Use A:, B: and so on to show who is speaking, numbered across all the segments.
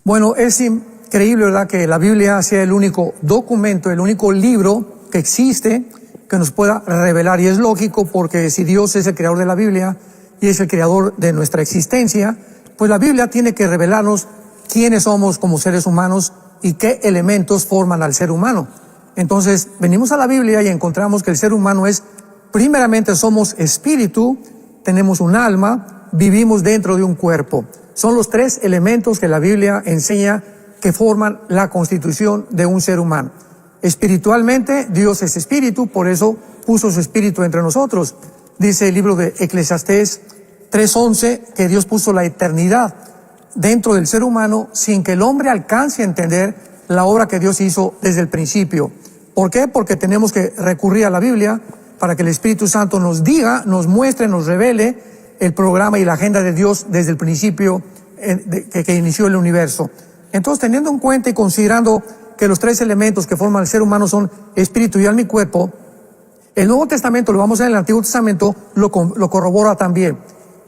A: Bueno, es increíble, ¿verdad?, que la Biblia sea el único documento, el único libro que existe que nos pueda revelar. Y es lógico, porque si Dios es el creador de la Biblia y es el creador de nuestra existencia, pues la Biblia tiene que revelarnos quiénes somos como seres humanos y qué elementos forman al ser humano. Entonces, venimos a la Biblia y encontramos que el ser humano primeramente somos espíritu, tenemos un alma, vivimos dentro de un cuerpo. Son los tres elementos que la Biblia enseña que forman la constitución de un ser humano. Espiritualmente, Dios es espíritu, por eso puso su espíritu entre nosotros. Dice el libro de Eclesiastés 3:11 que Dios puso la eternidad dentro del ser humano sin que el hombre alcance a entender la obra que Dios hizo desde el principio. ¿Por qué? Porque tenemos que recurrir a la Biblia para que el Espíritu Santo nos diga, nos muestre, nos revele el programa y la agenda de Dios desde el principio que inició el universo. Entonces, teniendo en cuenta y considerando que los tres elementos que forman el ser humano son espíritu y alma y cuerpo, el Nuevo Testamento, lo vamos a ver en el Antiguo Testamento, lo corrobora también.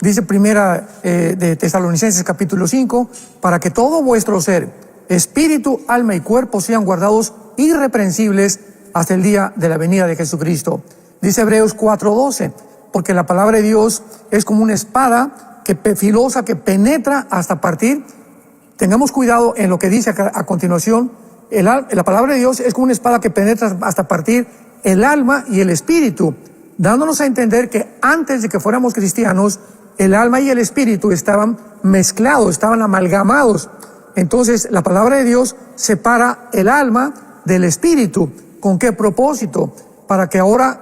A: Dice primera de Tesalonicenses capítulo 5, para que todo vuestro ser, espíritu, alma y cuerpo sean guardados irreprensibles hasta el día de la venida de Jesucristo. Dice Hebreos 4:12, porque la palabra de Dios es como una espada filosa que penetra hasta partir. Tengamos cuidado en lo que dice a continuación. La palabra de Dios es como una espada que penetra hasta partir el alma y el espíritu, dándonos a entender que antes de que fuéramos cristianos, el alma y el espíritu estaban mezclados, estaban amalgamados. Entonces, la palabra de Dios separa el alma del espíritu. ¿Con qué propósito? Para que ahora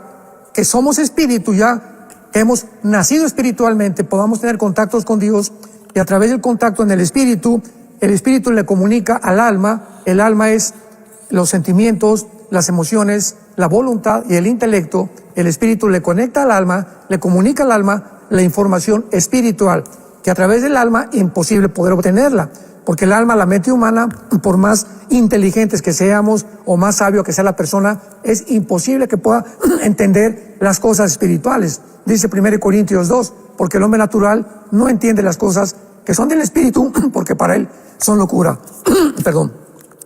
A: que somos espíritu, ya que hemos nacido espiritualmente, podamos tener contactos con Dios, y a través del contacto en el espíritu le comunica al alma. El alma es los sentimientos, las emociones, la voluntad y el intelecto. El espíritu le conecta al alma, le comunica al alma la información espiritual, que a través del alma imposible poder obtenerla, porque el alma, la mente humana, por más inteligentes que seamos o más sabio que sea la persona, es imposible que pueda entender las cosas espirituales. Dice 1 Corintios 2, porque el hombre natural no entiende las cosas que son del espíritu, porque para él son locura. Perdón.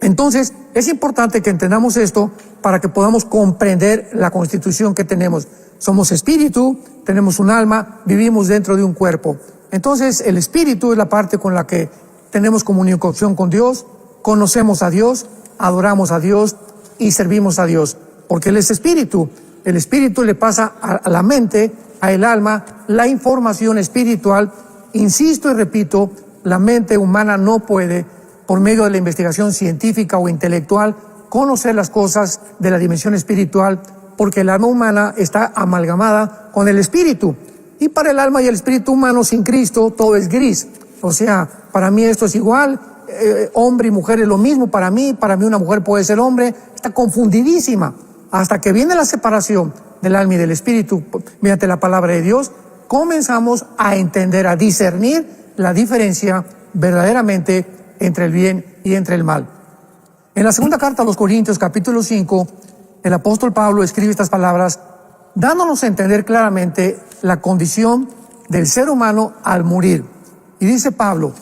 A: Entonces, es importante que entendamos esto para que podamos comprender la constitución que tenemos. Somos espíritu, tenemos un alma, vivimos dentro de un cuerpo. Entonces, el espíritu es la parte con la que tenemos comunicación con Dios, conocemos a Dios, adoramos a Dios y servimos a Dios, porque Él es espíritu. El espíritu le pasa a la mente, a el alma, la información espiritual. Insisto y repito, la mente humana no puede, por medio de la investigación científica o intelectual, conocer las cosas de la dimensión espiritual, porque el alma humana está amalgamada con el espíritu. Y para el alma y el espíritu humano sin Cristo todo es gris. O sea, para mí esto es igual, hombre y mujer es lo mismo para mí una mujer puede ser hombre, está confundidísima. Hasta que viene la separación del alma y del espíritu mediante la palabra de Dios, comenzamos a entender, a discernir la diferencia verdaderamente entre el bien y entre el mal. En la segunda carta a los Corintios, capítulo 5, el apóstol Pablo escribe estas palabras, dándonos a entender claramente la condición del ser humano al morir. Y dice Pablo,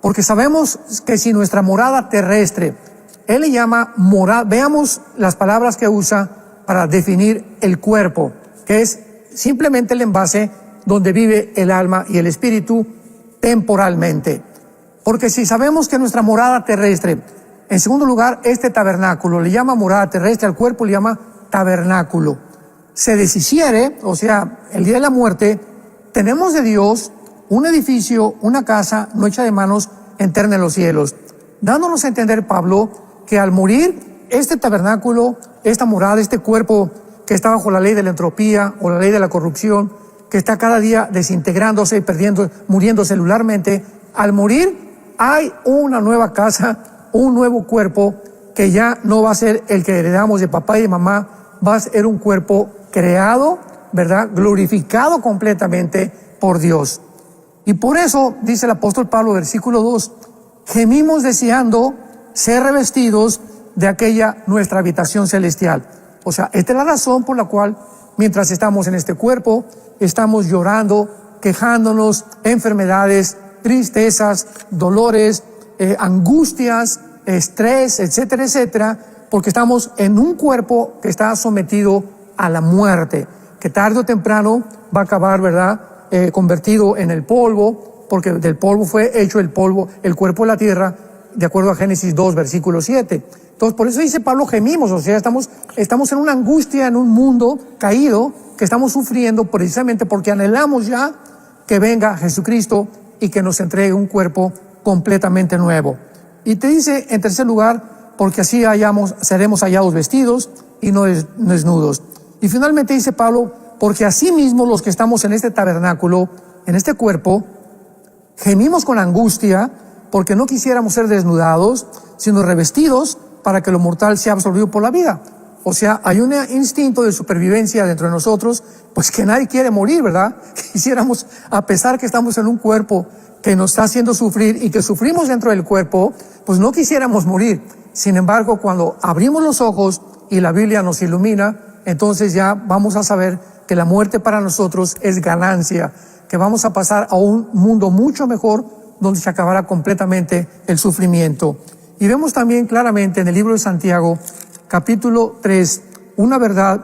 A: porque sabemos que si nuestra morada terrestre, él le llama morada, veamos las palabras que usa para definir el cuerpo, que es simplemente el envase donde vive el alma y el espíritu temporalmente. Porque si sabemos que nuestra morada terrestre, en segundo lugar, este tabernáculo, le llama morada terrestre, al cuerpo le llama tabernáculo, se deshiciere, o sea, el día de la muerte, tenemos de Dios un edificio, una casa no hecha de manos, eterna en los cielos. Dándonos a entender, Pablo, que al morir, este tabernáculo, esta morada, este cuerpo que está bajo la ley de la entropía o la ley de la corrupción, que está cada día desintegrándose, muriendo celularmente, al morir hay una nueva casa, un nuevo cuerpo que ya no va a ser el que heredamos de papá y de mamá, va a ser un cuerpo creado, ¿verdad? Glorificado completamente por Dios. Y por eso, dice el apóstol Pablo, versículo 2, gemimos deseando ser revestidos de aquella nuestra habitación celestial. O sea, esta es la razón por la cual, mientras estamos en este cuerpo, estamos llorando, quejándonos, enfermedades, tristezas, dolores, angustias, estrés, etcétera, etcétera, porque estamos en un cuerpo que está sometido a la muerte, que tarde o temprano va a acabar, ¿verdad?, convertido en el polvo, porque del polvo fue hecho el polvo, el cuerpo de la tierra, de acuerdo a Génesis 2, versículo 7. Entonces, por eso dice Pablo, gemimos, o sea, estamos en una angustia, en un mundo caído, que estamos sufriendo precisamente porque anhelamos ya que venga Jesucristo y que nos entregue un cuerpo completamente nuevo. Y te dice, en tercer lugar, porque así seremos hallados vestidos y no desnudos. Y finalmente dice Pablo, porque así mismo los que estamos en este tabernáculo, en este cuerpo, gemimos con angustia, porque no quisiéramos ser desnudados, sino revestidos para que lo mortal sea absorbido por la vida. O sea, hay un instinto de supervivencia dentro de nosotros, pues que nadie quiere morir, ¿verdad? Quisiéramos, a pesar que estamos en un cuerpo que nos está haciendo sufrir y que sufrimos dentro del cuerpo, pues no quisiéramos morir. Sin embargo, cuando abrimos los ojos y la Biblia nos ilumina, entonces ya vamos a saber que la muerte para nosotros es ganancia, que vamos a pasar a un mundo mucho mejor donde se acabará completamente el sufrimiento. Y vemos también claramente en el libro de Santiago, capítulo 3, una verdad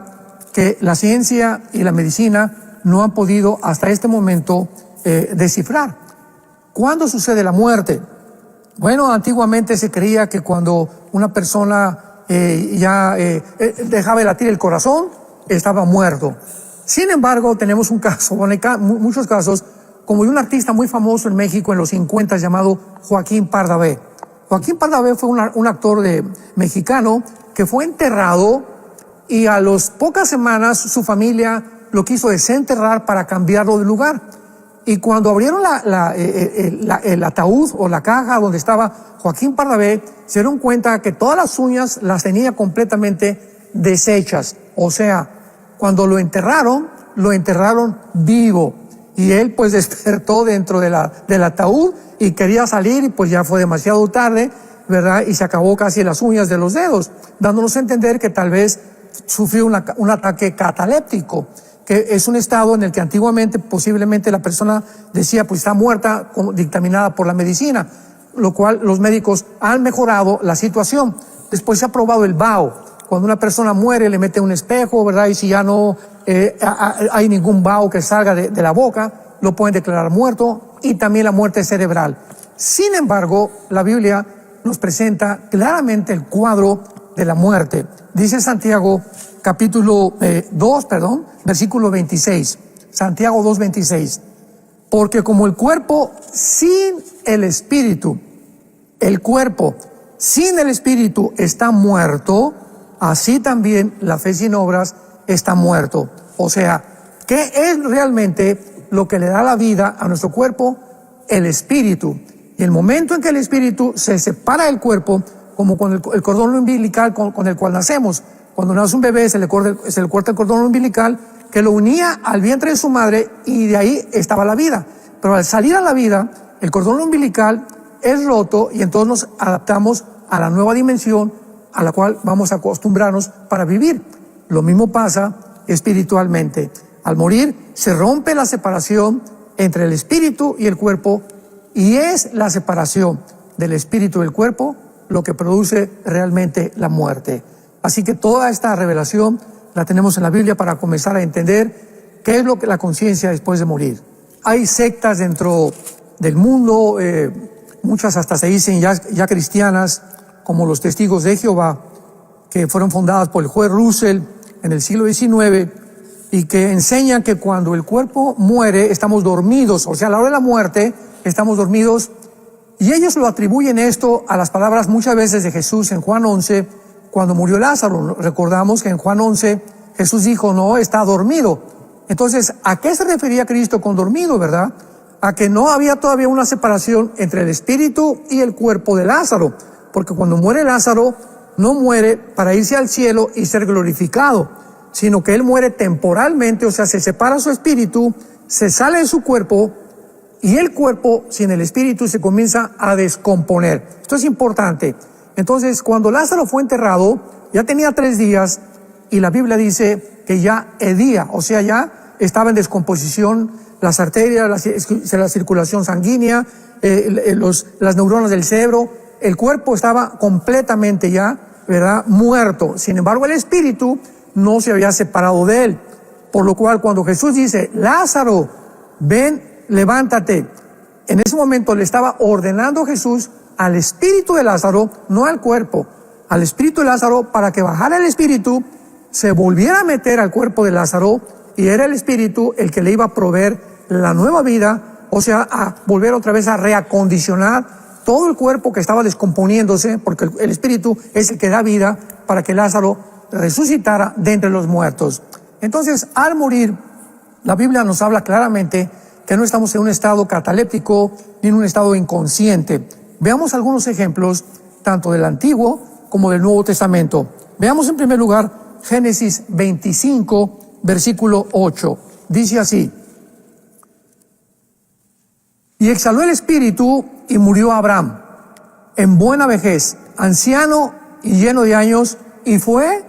A: que la ciencia y la medicina no han podido hasta este momento descifrar. ¿Cuándo sucede la muerte? Bueno, antiguamente se creía que cuando una persona dejaba de latir el corazón, estaba muerto. Sin embargo, tenemos un caso, bueno, hay muchos casos, como de un artista muy famoso en México en los 50 llamado Joaquín Pardavé. Joaquín Pardavé fue un actor mexicano que fue enterrado y a las pocas semanas su familia lo quiso desenterrar para cambiarlo de lugar. Y cuando abrieron el ataúd o la caja donde estaba Joaquín Pardavé, se dieron cuenta que todas las uñas las tenía completamente deshechas. O sea, cuando lo enterraron vivo. Y él pues despertó dentro del ataúd y quería salir y pues ya fue demasiado tarde, ¿verdad? Y se acabó casi las uñas de los dedos, dándonos a entender que tal vez sufrió un ataque cataléptico, que es un estado en el que antiguamente posiblemente la persona decía pues está muerta, dictaminada por la medicina, lo cual los médicos han mejorado la situación. Después se ha probado el vaho. Cuando una persona muere le mete un espejo, ¿verdad? Y si ya no hay ningún vaho que salga de la boca, lo pueden declarar muerto, y también la muerte cerebral. Sin embargo, la Biblia nos presenta claramente el cuadro de la muerte. Dice Santiago capítulo 2, versículo 26. Santiago 2:26. Porque como el cuerpo sin el espíritu está muerto, así también la fe sin obras está muerto. O sea, ¿qué es realmente lo que le da la vida a nuestro cuerpo? El espíritu. Y el momento en que el espíritu se separa del cuerpo, como con el cordón umbilical con el cual nacemos. Cuando nace un bebé se le corta el cordón umbilical que lo unía al vientre de su madre y de ahí estaba la vida. Pero al salir a la vida, el cordón umbilical es roto y entonces nos adaptamos a la nueva dimensión a la cual vamos a acostumbrarnos para vivir. Lo mismo pasa espiritualmente. Al morir se rompe la separación entre el espíritu y el cuerpo, y es la separación del espíritu y del cuerpo lo que produce realmente la muerte. Así que toda esta revelación la tenemos en la Biblia para comenzar a entender qué es lo que la conciencia después de morir. Hay sectas dentro del mundo, muchas hasta se dicen ya cristianas, como los Testigos de Jehová, que fueron fundadas por el juez Russell en el siglo XIX, y que enseñan que cuando el cuerpo muere estamos dormidos, o sea, a la hora de la muerte estamos dormidos, y ellos lo atribuyen esto a las palabras muchas veces de Jesús en Juan 11, cuando murió Lázaro. Recordamos que en Juan 11 Jesús dijo, no, está dormido. Entonces, ¿a qué se refería Cristo con dormido, verdad? A que no había todavía una separación entre el espíritu y el cuerpo de Lázaro, porque cuando muere Lázaro, no muere para irse al cielo y ser glorificado, sino que él muere temporalmente, o sea, se separa su espíritu, se sale de su cuerpo, y el cuerpo sin el espíritu se comienza a descomponer. Esto es importante. Entonces, cuando Lázaro fue enterrado, ya tenía 3 días, y la Biblia dice que ya hedía, o sea, ya estaba en descomposición, las arterias, la circulación sanguínea, las neuronas del cerebro, el cuerpo estaba completamente ya, ¿verdad?, muerto. Sin embargo, el espíritu no se había separado de él. Por lo cual, cuando Jesús dice, Lázaro, ven, levántate, en ese momento le estaba ordenando Jesús al espíritu de Lázaro, no al cuerpo, al espíritu de Lázaro, para que bajara el espíritu, se volviera a meter al cuerpo de Lázaro, y era el espíritu el que le iba a proveer la nueva vida, o sea, a volver otra vez a reacondicionar todo el cuerpo que estaba descomponiéndose, porque el espíritu es el que da vida para que Lázaro resucitara de entre los muertos. Entonces, al morir, la Biblia nos habla claramente que no estamos en un estado cataléptico ni en un estado inconsciente. Veamos algunos ejemplos, tanto del Antiguo como del Nuevo Testamento. Veamos en primer lugar Génesis 25, versículo 8. Dice así: y exhaló el espíritu y murió Abraham en buena vejez, anciano y lleno de años, y fue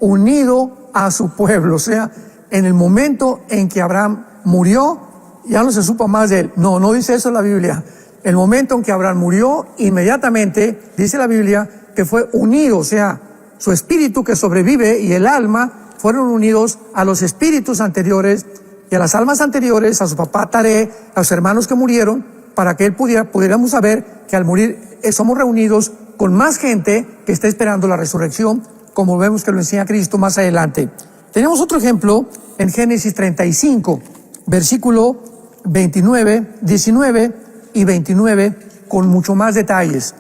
A: unido a su pueblo. O sea, en el momento en que Abraham murió, ya no se supo más de él. No dice eso la Biblia. El momento en que Abraham murió, inmediatamente dice la Biblia que fue unido, o sea, su espíritu que sobrevive y el alma fueron unidos a los espíritus anteriores y a las almas anteriores, a su papá Taré, a sus hermanos que murieron, para que él pudiéramos saber que al morir somos reunidos con más gente que está esperando la resurrección, como vemos que lo enseña Cristo más adelante. Tenemos otro ejemplo en Génesis 35, versículo 29, 19 y 29, con mucho más detalles.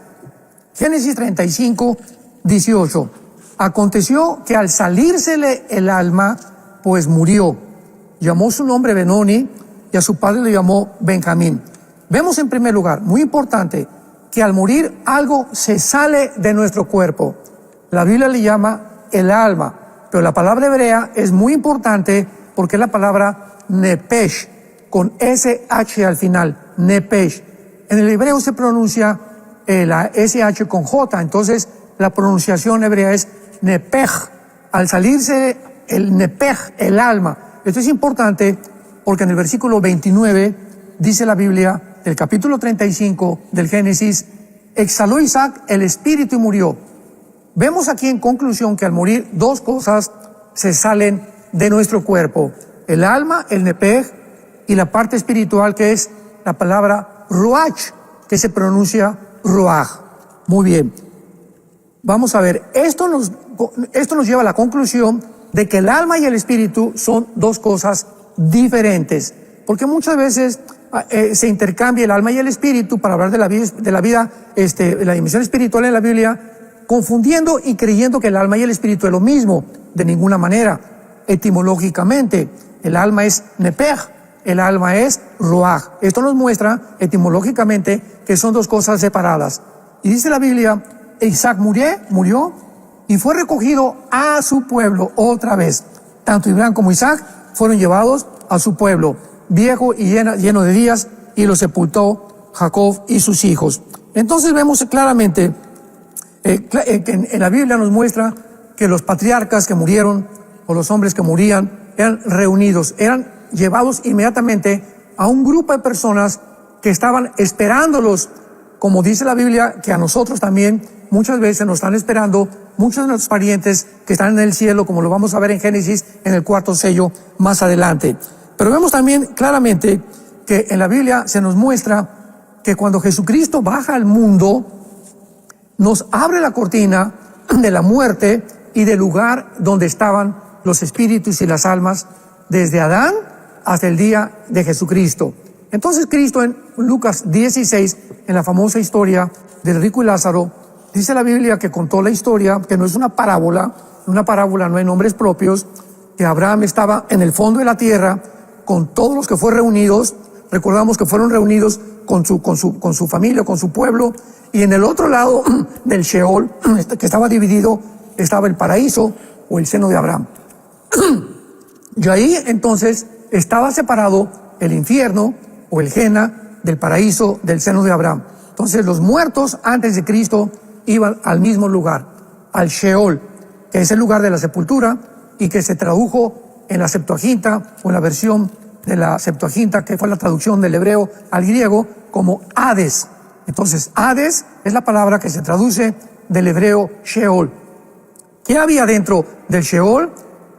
A: Génesis 35, 18. Aconteció que al salírsele el alma, pues murió. Llamó su nombre Benoni y a su padre le llamó Benjamín. Vemos en primer lugar, muy importante, que al morir algo se sale de nuestro cuerpo. La Biblia le llama el alma, pero la palabra hebrea es muy importante porque es la palabra nepesh, con SH al final, nepesh. En el hebreo se pronuncia la SH con J, entonces la pronunciación hebrea es nepej. Al salirse el nepej, el alma. Esto es importante porque en el versículo 29 dice la Biblia, del capítulo 35 del Génesis, exhaló Isaac el espíritu y murió. Vemos aquí en conclusión que al morir dos cosas se salen de nuestro cuerpo: el alma, el nepej, y la parte espiritual, que es la palabra ruach, que se pronuncia ruach. Muy bien. Vamos a ver, esto nos lleva a la conclusión de que el alma y el espíritu son dos cosas diferentes, porque muchas veces se intercambia el alma y el espíritu para hablar de la vida, la dimensión espiritual en la Biblia, confundiendo y creyendo que el alma y el espíritu es lo mismo. De ninguna manera. Etimológicamente, el alma es nepej, el alma es ruach. Esto nos muestra etimológicamente que son dos cosas separadas. Y dice la Biblia, Isaac murió y fue recogido a su pueblo otra vez. Tanto Abraham como Isaac fueron llevados a su pueblo, viejo y lleno de días, y lo sepultó Jacob y sus hijos. Entonces vemos claramente que en la Biblia nos muestra que los patriarcas que murieron, o los hombres que morían, eran reunidos, eran llevados inmediatamente a un grupo de personas que estaban esperándolos, como dice la Biblia, que a nosotros también muchas veces nos están esperando muchos de nuestros parientes que están en el cielo, como lo vamos a ver en Génesis, en el cuarto sello más adelante. Pero vemos también claramente que en la Biblia se nos muestra que cuando Jesucristo baja al mundo, nos abre la cortina de la muerte y del lugar donde estaban los espíritus y las almas desde Adán hasta el día de Jesucristo. Entonces Cristo en Lucas 16, en la famosa historia del rico y Lázaro, dice la Biblia que contó la historia, que no es una parábola no hay nombres propios, que Abraham estaba en el fondo de la tierra con todos los que fueron reunidos. Recordamos que fueron reunidos con su familia, con su pueblo, y en el otro lado del Sheol, que estaba dividido, estaba el paraíso o el seno de Abraham. Y ahí entonces estaba separado el infierno o el Gena del paraíso del seno de Abraham. Entonces los muertos antes de Cristo iban al mismo lugar, al Sheol, que es el lugar de la sepultura y que se tradujo en la Septuaginta o en la versión de la Septuaginta, que fue la traducción del hebreo al griego, como Hades. Entonces, Hades es la palabra que se traduce del hebreo Sheol. ¿Qué había dentro del Sheol?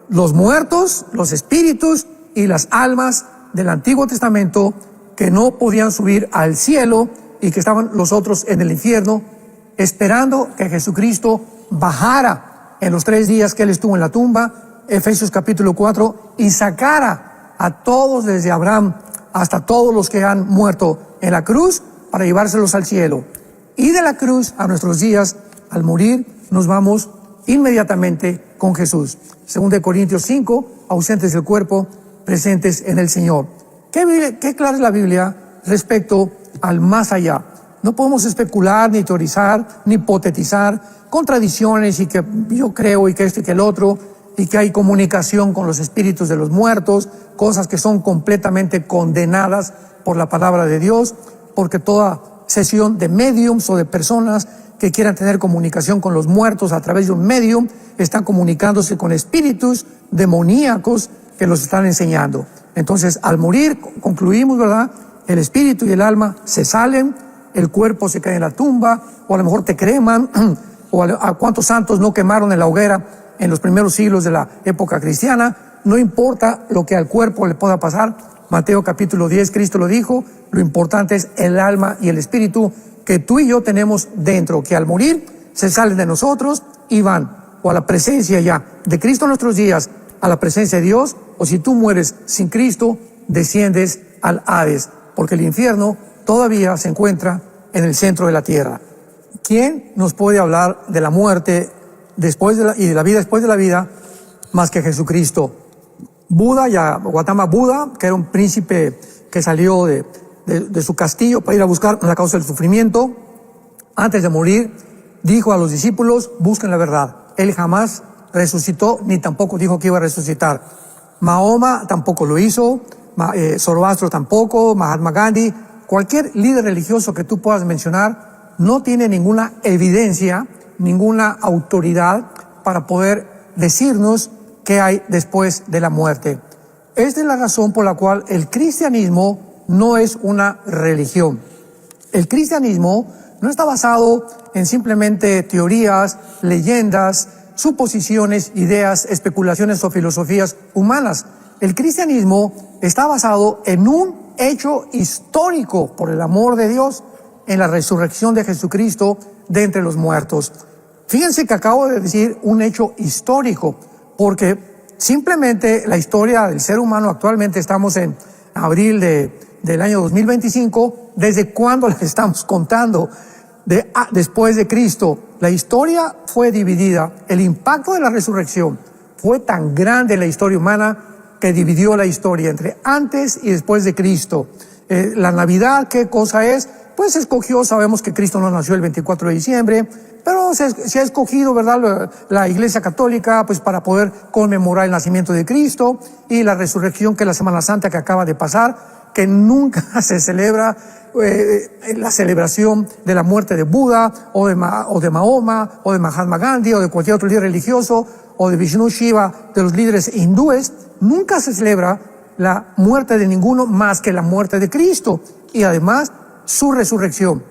A: Los muertos, los espíritus y las almas del Antiguo Testamento que no podían subir al cielo y que estaban los otros en el infierno, esperando que Jesucristo bajara en los 3 días que Él estuvo en la tumba, Efesios capítulo 4, y sacara a todos desde Abraham hasta todos los que han muerto en la cruz para llevárselos al cielo. Y de la cruz a nuestros días, al morir, nos vamos inmediatamente con Jesús. 2 Corintios 5, ausentes del cuerpo, presentes en el Señor. ¿Qué clara es la Biblia respecto al más allá? No podemos especular, ni teorizar, ni hipotetizar con tradiciones y que yo creo y que esto y que el otro, y que hay comunicación con los espíritus de los muertos, cosas que son completamente condenadas por la palabra de Dios, porque toda sesión de mediums o de personas que quieran tener comunicación con los muertos a través de un medium están comunicándose con espíritus demoníacos que los están enseñando. Entonces, al morir, concluimos, ¿verdad? El espíritu y el alma se salen, el cuerpo se cae en la tumba, o a lo mejor te creman, o a cuántos santos no quemaron en la hoguera en los primeros siglos de la época cristiana. No importa lo que al cuerpo le pueda pasar. Mateo capítulo 10, Cristo lo dijo, lo importante es el alma y el espíritu que tú y yo tenemos dentro, que al morir se salen de nosotros y van o a la presencia ya de Cristo en nuestros días, a la presencia de Dios, o si tú mueres sin Cristo, desciendes al Hades, porque el infierno todavía se encuentra en el centro de la tierra. ¿Quién nos puede hablar de la muerte y de la vida después de la vida más que Jesucristo? Buda, Gautama Buda, que era un príncipe que salió de su castillo para ir a buscar la causa del sufrimiento, antes de morir, dijo a los discípulos, busquen la verdad. Él jamás resucitó, ni tampoco dijo que iba a resucitar. Mahoma tampoco lo hizo, Zoroastro tampoco, Mahatma Gandhi, cualquier líder religioso que tú puedas mencionar, no tiene ninguna evidencia, ninguna autoridad para poder decirnos qué hay después de la muerte. Esta es la razón por la cual el cristianismo no es una religión. El cristianismo no está basado en simplemente teorías, leyendas, suposiciones, ideas, especulaciones o filosofías humanas. El cristianismo está basado en un hecho histórico, por el amor de Dios, en la resurrección de Jesucristo de entre los muertos. Fíjense que acabo de decir un hecho histórico, porque simplemente la historia del ser humano, actualmente estamos en abril del año 2025, ¿desde cuándo la estamos contando? Después de Cristo. La historia fue dividida. El impacto de la resurrección fue tan grande en la historia humana que dividió la historia entre antes y después de Cristo. La Navidad, ¿qué cosa es? Pues se escogió, sabemos que Cristo no nació el 24 de diciembre, pero se ha escogido, ¿verdad?, la Iglesia Católica, pues para poder conmemorar el nacimiento de Cristo y la resurrección, que es la Semana Santa que acaba de pasar, que nunca se celebra la celebración de la muerte de Buda, o de Mahoma, o de Mahatma Gandhi, o de cualquier otro líder religioso, o de Vishnu Shiva, de los líderes hindúes. Nunca se celebra la muerte de ninguno más que la muerte de Cristo, y además su resurrección.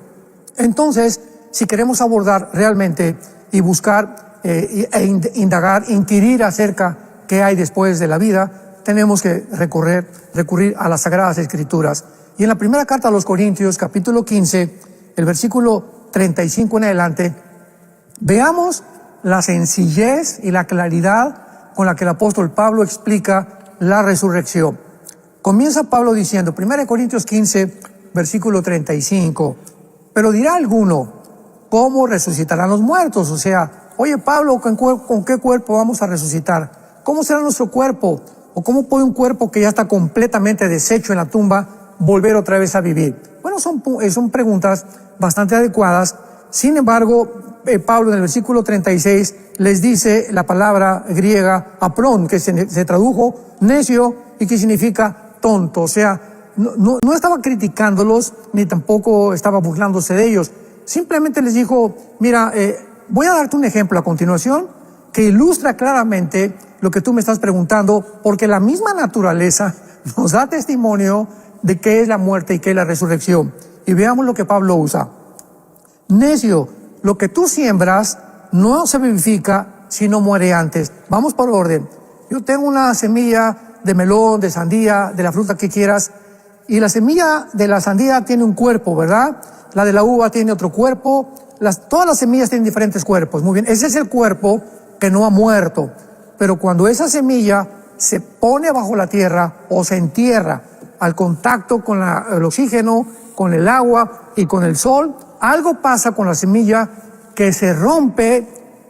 A: Entonces, si queremos abordar realmente y buscar indagar, inquirir acerca qué hay después de la vida, tenemos que recurrir a las Sagradas Escrituras. Y en la primera carta a los Corintios, capítulo 15, el versículo 35 en adelante, veamos la sencillez y la claridad con la que el apóstol Pablo explica la resurrección. Comienza Pablo diciendo, 1 Corintios 15, versículo 35, pero dirá alguno, ¿cómo resucitarán los muertos? O sea, oye Pablo, ¿con qué cuerpo vamos a resucitar? ¿Cómo será nuestro cuerpo? ¿O cómo puede un cuerpo que ya está completamente deshecho en la tumba volver otra vez a vivir? Bueno, son preguntas bastante adecuadas. Sin embargo, Pablo en el versículo 36 les dice la palabra griega aprón, que se tradujo necio y que significa tonto. O sea, no estaba criticándolos ni tampoco estaba burlándose de ellos. Simplemente les dijo, mira, voy a darte un ejemplo a continuación que ilustra claramente lo que tú me estás preguntando, porque la misma naturaleza nos da testimonio de qué es la muerte y qué es la resurrección. Y veamos lo que Pablo usa. Necio, lo que tú siembras no se vivifica si no muere antes. Vamos por orden. Yo tengo una semilla de melón, de sandía, de la fruta que quieras, y la semilla de la sandía tiene un cuerpo, ¿verdad? La de la uva tiene otro cuerpo. Todas las semillas tienen diferentes cuerpos. Muy bien, ese es el cuerpo que no ha muerto. Pero cuando esa semilla se pone bajo la tierra o se entierra al contacto con el oxígeno, con el agua y con el sol, algo pasa con la semilla que se rompe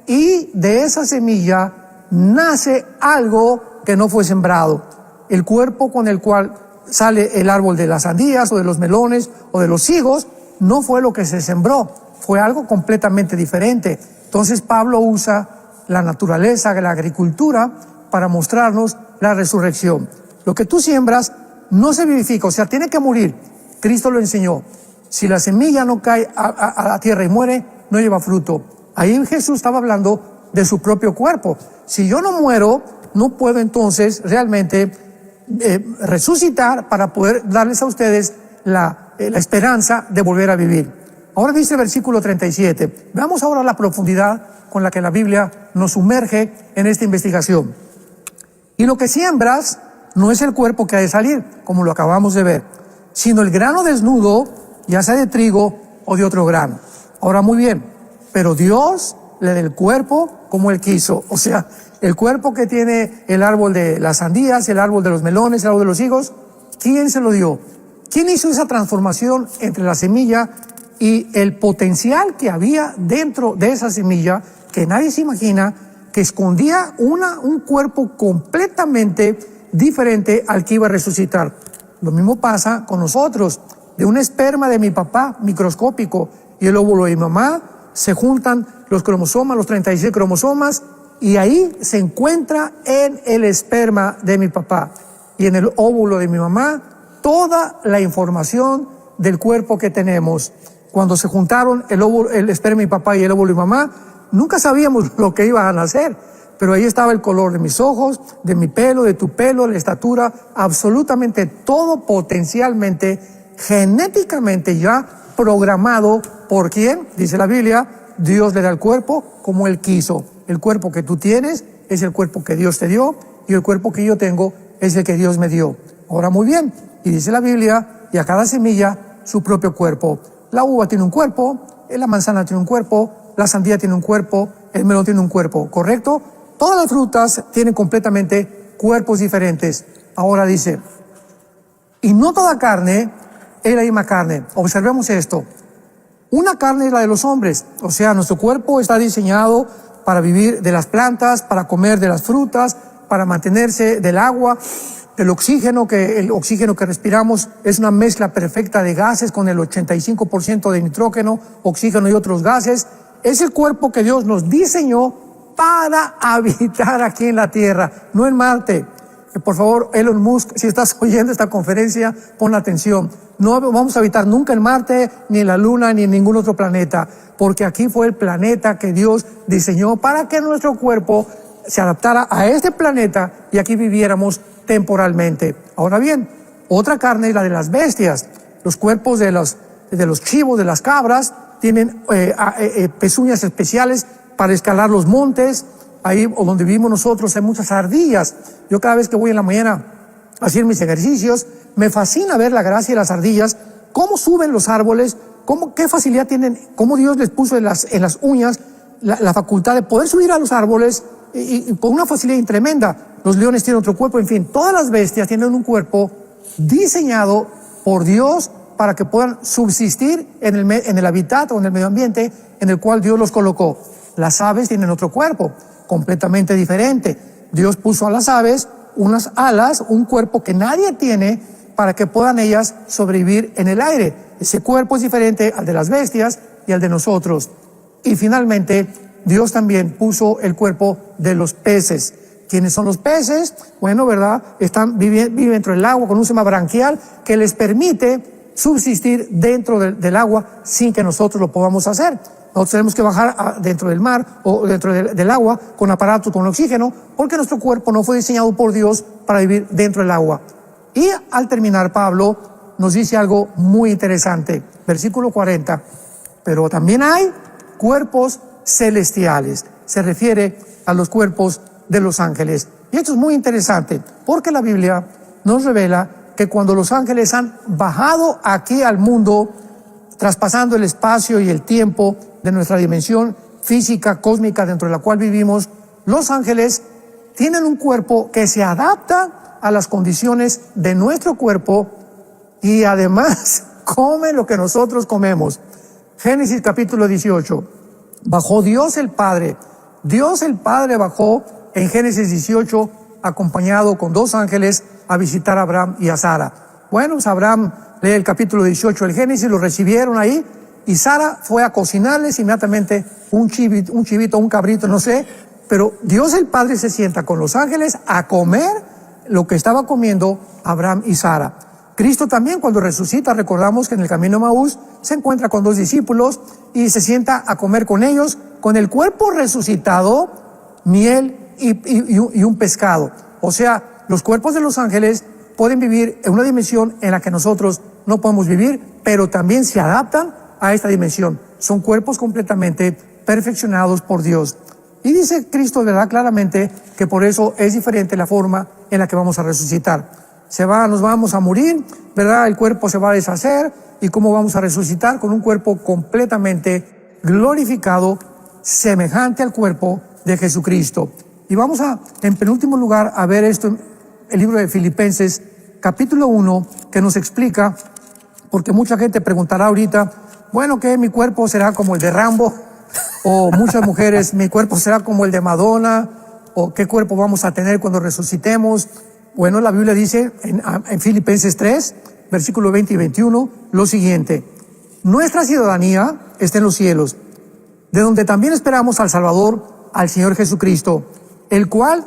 A: y de esa semilla nace algo que no fue sembrado. El cuerpo con el cual sale el árbol de las sandías o de los melones o de los higos no fue lo que se sembró, fue algo completamente diferente. Entonces Pablo usa la naturaleza, la agricultura, para mostrarnos la resurrección. Lo que tú siembras no se vivifica, o sea, tiene que morir. Cristo lo enseñó. Si la semilla no cae a la tierra y muere, no lleva fruto. Ahí Jesús estaba hablando de su propio cuerpo. Si yo no muero, no puedo entonces realmente resucitar para poder darles a ustedes la esperanza de volver a vivir. Ahora dice el versículo 37. Veamos ahora la profundidad con la que la Biblia nos sumerge en esta investigación. Y lo que siembras no es el cuerpo que ha de salir, como lo acabamos de ver, sino el grano desnudo, ya sea de trigo o de otro grano. Ahora muy bien, pero Dios le da el cuerpo como Él quiso. O sea, el cuerpo que tiene el árbol de las sandías, el árbol de los melones, el árbol de los higos, ¿quién se lo dio? ¿Quién hizo esa transformación entre la semilla y el potencial que había dentro de esa semilla, que nadie se imagina, que escondía un cuerpo completamente diferente al que iba a resucitar? Lo mismo pasa con nosotros. De un esperma de mi papá, microscópico, y el óvulo de mi mamá, se juntan los cromosomas, los 36 cromosomas, y ahí se encuentra en el esperma de mi papá y en el óvulo de mi mamá toda la información del cuerpo que tenemos. Cuando se juntaron el esperma de mi papá y el óvulo de mi mamá, nunca sabíamos lo que iba a nacer, pero ahí estaba el color de mis ojos, de mi pelo, de tu pelo, la estatura, absolutamente todo potencialmente, genéticamente ya programado. ¿Por quién? Dice la Biblia, Dios le da el cuerpo como Él quiso. El cuerpo que tú tienes es el cuerpo que Dios te dio y el cuerpo que yo tengo es el que Dios me dio. Ahora muy bien, y dice la Biblia, y a cada semilla su propio cuerpo. La uva tiene un cuerpo, la manzana tiene un cuerpo, la sandía tiene un cuerpo, el melón tiene un cuerpo, ¿correcto? Todas las frutas tienen completamente cuerpos diferentes. Ahora dice, y no toda carne es la misma carne. Observemos esto. Una carne es la de los hombres, o sea, nuestro cuerpo está diseñado para vivir de las plantas, para comer de las frutas, para mantenerse del agua, del oxígeno, que el oxígeno que respiramos es una mezcla perfecta de gases con el 85% de nitrógeno, oxígeno y otros gases. Es el cuerpo que Dios nos diseñó para habitar aquí en la Tierra, no en Marte. Por favor, Elon Musk, si estás oyendo esta conferencia, pon atención. No vamos a habitar nunca en Marte, ni en la Luna, ni en ningún otro planeta, porque aquí fue el planeta que Dios diseñó para que nuestro cuerpo se adaptara a este planeta y aquí viviéramos temporalmente. Ahora bien, otra carne es la de las bestias. Los cuerpos de los chivos, de las cabras, tienen pezuñas especiales para escalar los montes. Ahí donde vivimos nosotros hay muchas ardillas. Yo cada vez que voy en la mañana a hacer mis ejercicios, me fascina ver la gracia de las ardillas, cómo suben los árboles, qué facilidad tienen, cómo Dios les puso en las uñas la facultad de poder subir a los árboles y con una facilidad tremenda. Los leones tienen otro cuerpo, en fin, todas las bestias tienen un cuerpo diseñado por Dios para que puedan subsistir en el hábitat o en el medio ambiente en el cual Dios los colocó. Las aves tienen otro cuerpo completamente diferente. Dios puso a las aves unas alas, un cuerpo que nadie tiene para que puedan ellas sobrevivir en el aire. Ese cuerpo es diferente al de las bestias y al de nosotros. Y finalmente, Dios también puso el cuerpo de los peces. ¿Quiénes son los peces? Bueno, ¿verdad? Viven dentro del agua con un sistema branquial que les permite subsistir dentro del agua sin que nosotros lo podamos hacer. Nosotros tenemos que bajar dentro del mar o dentro del agua con aparatos, con oxígeno, porque nuestro cuerpo no fue diseñado por Dios para vivir dentro del agua. Y al terminar, Pablo nos dice algo muy interesante. Versículo 40. Pero también hay cuerpos celestiales. Se refiere a los cuerpos de los ángeles. Y esto es muy interesante, porque la Biblia nos revela que cuando los ángeles han bajado aquí al mundo, traspasando el espacio y el tiempo de nuestra dimensión física, cósmica, dentro de la cual vivimos, los ángeles tienen un cuerpo que se adapta a las condiciones de nuestro cuerpo y además come lo que nosotros comemos. Génesis capítulo 18. Bajó Dios el Padre. Dios el Padre bajó en Génesis 18 acompañado con 2 ángeles a visitar a Abraham y a Sara. Bueno, pues Abraham lee el capítulo 18 del Génesis, lo recibieron ahí y Sara fue a cocinarles inmediatamente un chivito, un cabrito, no sé, pero Dios el Padre se sienta con los ángeles a comer lo que estaba comiendo Abraham y Sara. Cristo también cuando resucita, recordamos que en el camino a Maús se encuentra con 2 discípulos y se sienta a comer con ellos, con el cuerpo resucitado, miel y un pescado. O sea, los cuerpos de los ángeles pueden vivir en una dimensión en la que nosotros no podemos vivir, pero también se adaptan a esta dimensión. Son cuerpos completamente perfeccionados por Dios. Y dice Cristo, ¿verdad?, claramente que por eso es diferente la forma en la que vamos a resucitar. Nos vamos a morir, ¿verdad? El cuerpo se va a deshacer. ¿Y cómo vamos a resucitar? Con un cuerpo completamente glorificado, semejante al cuerpo de Jesucristo. Y vamos en penúltimo lugar, a ver esto en el libro de Filipenses, capítulo 1, que nos explica, porque mucha gente preguntará ahorita, bueno, ¿qué? ¿Mi cuerpo será como el de Rambo? O muchas mujeres, ¿mi cuerpo será como el de Madonna? ¿O qué cuerpo vamos a tener cuando resucitemos? Bueno, la Biblia dice en Filipenses 3, versículos 20 y 21, lo siguiente: nuestra ciudadanía está en los cielos, de donde también esperamos al Salvador, al Señor Jesucristo, el cual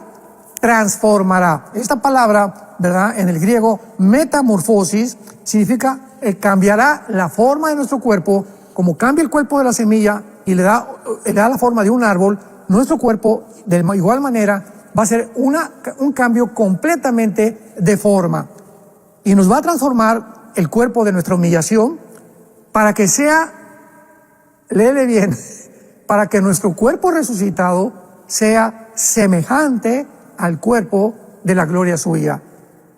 A: transformará. Esta palabra, ¿verdad?, en el griego, metamorfosis, significa cambiará la forma de nuestro cuerpo, como cambia el cuerpo de la semilla y le da la forma de un árbol. Nuestro cuerpo, de igual manera, va a ser un cambio completamente de forma. Y nos va a transformar el cuerpo de nuestra humillación para que sea, léele bien, para que nuestro cuerpo resucitado sea semejante al cuerpo de la gloria suya.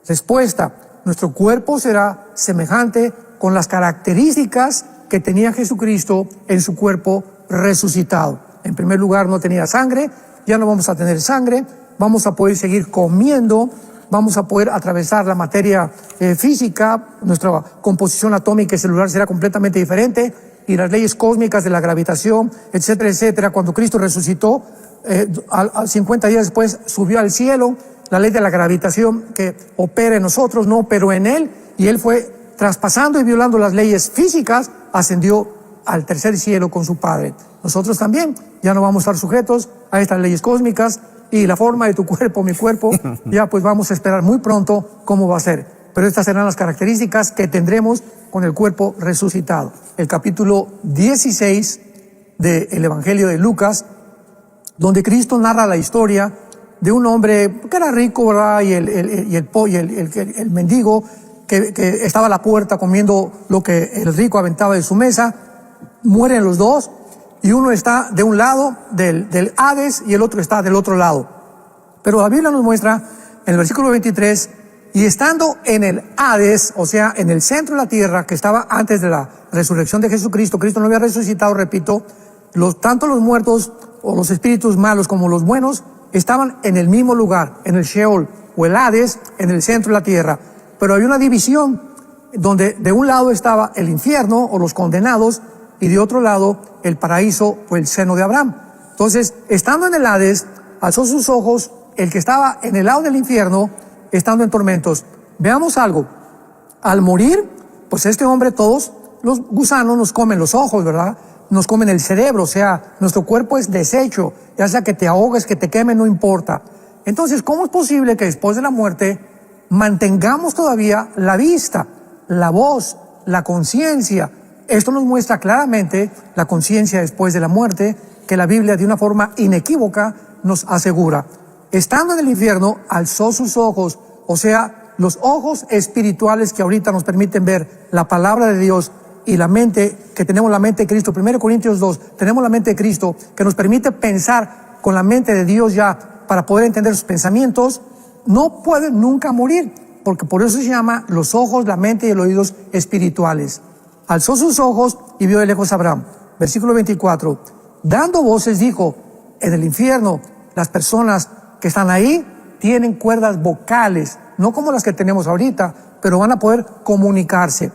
A: Respuesta: nuestro cuerpo será semejante con las características que tenía Jesucristo en su cuerpo resucitado. En primer lugar, no tenía sangre, ya no vamos a tener sangre, vamos a poder seguir comiendo, vamos a poder atravesar la materia física, nuestra composición atómica y celular será completamente diferente, y las leyes cósmicas de la gravitación, etcétera, etcétera. Cuando Cristo resucitó, 50 días después subió al cielo. La ley de la gravitación que opera en nosotros no operó en Él, y Él fue traspasando y violando las leyes físicas, ascendió al tercer cielo con su Padre. Nosotros también ya no vamos a estar sujetos a estas leyes cósmicas, y la forma de tu cuerpo, mi cuerpo, ya pues vamos a esperar muy pronto cómo va a ser. Pero estas serán las características que tendremos con el cuerpo resucitado. El capítulo 16 del Evangelio de Lucas, donde Cristo narra la historia de un hombre que era rico, ¿verdad?, y el mendigo que estaba a la puerta comiendo lo que el rico aventaba de su mesa. Mueren los dos, y uno está de un lado del Hades y el otro está del otro lado. Pero la Biblia nos muestra en el versículo 23, y estando en el Hades, o sea, en el centro de la tierra, que estaba antes de la resurrección de Jesucristo, Cristo no había resucitado, repito, tanto los muertos o los espíritus malos como los buenos estaban en el mismo lugar, en el Sheol o el Hades, en el centro de la tierra. Pero había una división donde de un lado estaba el infierno o los condenados, y de otro lado el paraíso o el seno de Abraham. Entonces, estando en el Hades, alzó sus ojos el que estaba en el lado del infierno, estando en tormentos. Veamos algo: al morir, pues este hombre, todos los gusanos nos comen los ojos, ¿verdad? Nos comen el cerebro, o sea, nuestro cuerpo es deshecho, ya sea que te ahogues, que te quemen, no importa. Entonces, ¿cómo es posible que después de la muerte mantengamos todavía la vista, la voz, la conciencia, Esto nos muestra claramente la conciencia después de la muerte, que la Biblia de una forma inequívoca nos asegura. Estando en el infierno, alzó sus ojos, o sea, los ojos espirituales que ahorita nos permiten ver la palabra de Dios y la mente, que tenemos la mente de Cristo. 1 Corintios 2, tenemos la mente de Cristo, que nos permite pensar con la mente de Dios ya para poder entender sus pensamientos. No pueden nunca morir, porque por eso se llama los ojos, la mente y los oídos espirituales. Alzó sus ojos y vio de lejos a Abraham. Versículo 24. Dando voces dijo, en el infierno las personas que están ahí tienen cuerdas vocales, no como las que tenemos ahorita, pero van a poder comunicarse.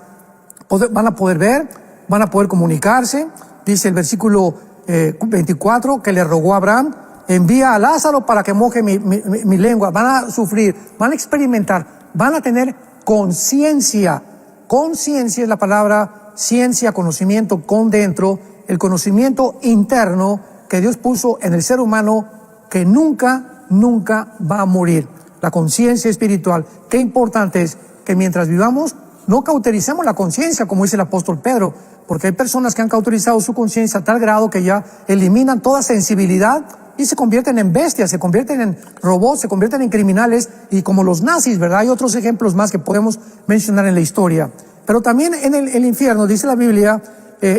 A: Van a poder ver, van a poder comunicarse. Dice el versículo 24 que le rogó a Abraham, envía a Lázaro para que moje mi lengua. Van a sufrir, van a experimentar, van a tener conciencia. Conciencia es la palabra, ciencia, conocimiento con dentro, el conocimiento interno que Dios puso en el ser humano que nunca va a morir. La conciencia espiritual. Qué importante es que mientras vivamos no cautericemos la conciencia, como dice el apóstol Pedro, porque hay personas que han cauterizado su conciencia a tal grado que ya eliminan toda sensibilidad y se convierten en bestias, se convierten en robots, se convierten en criminales, y como los nazis, ¿verdad? Hay otros ejemplos más que podemos mencionar en la historia. Pero también en el infierno, dice la Biblia,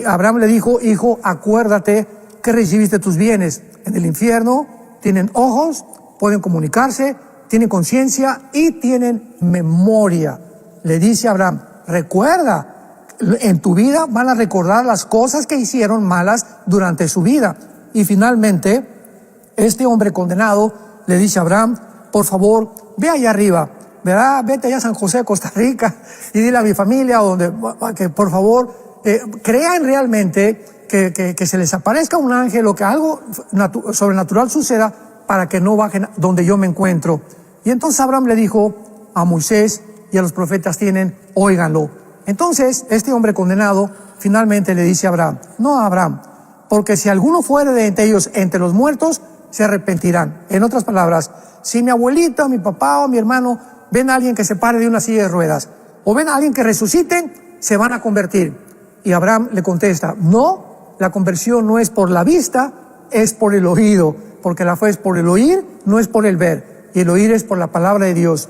A: Abraham le dijo, hijo, acuérdate que recibiste tus bienes. En el infierno tienen ojos, pueden comunicarse, tienen conciencia y tienen memoria. Le dice a Abraham, recuerda, en tu vida van a recordar las cosas que hicieron malas durante su vida. Y finalmente, este hombre condenado le dice a Abraham, por favor, ve allá arriba, ¿verdad? Vete allá a San José, Costa Rica, y dile a mi familia que por favor crean realmente que se les aparezca un ángel o que algo sobrenatural suceda para que no bajen donde yo me encuentro. Y entonces Abraham le dijo a Moisés y a los profetas óiganlo. Entonces este hombre condenado finalmente le dice a Abraham, no a Abraham, porque si alguno fuere de entre ellos, entre los muertos, se arrepentirán. En otras palabras, si mi abuelita, mi papá o mi hermano ven a alguien que se pare de una silla de ruedas o ven a alguien que resucite, se van a convertir. Y Abraham le contesta, no, la conversión no es por la vista, es por el oído, porque la fe es por el oír, no es por el ver, y el oír es por la palabra de Dios.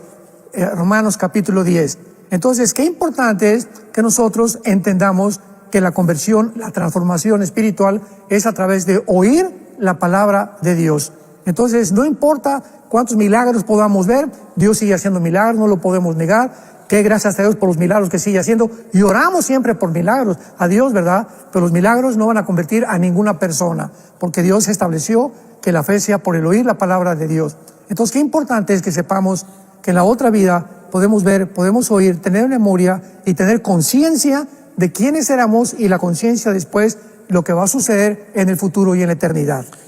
A: Romanos capítulo 10. Entonces, qué importante es que nosotros entendamos que la conversión, la transformación espiritual es a través de oír la palabra de Dios. Entonces, no importa cuántos milagros podamos ver, Dios sigue haciendo milagros, no lo podemos negar. Que gracias a Dios por los milagros que sigue haciendo, y oramos siempre por milagros a Dios, ¿verdad? Pero los milagros no van a convertir a ninguna persona, porque Dios estableció que la fe sea por el oír la palabra de Dios. Entonces, qué importante es que sepamos que en la otra vida podemos ver, podemos oír, tener memoria y tener conciencia de quiénes éramos, y la conciencia después lo que va a suceder en el futuro y en la eternidad.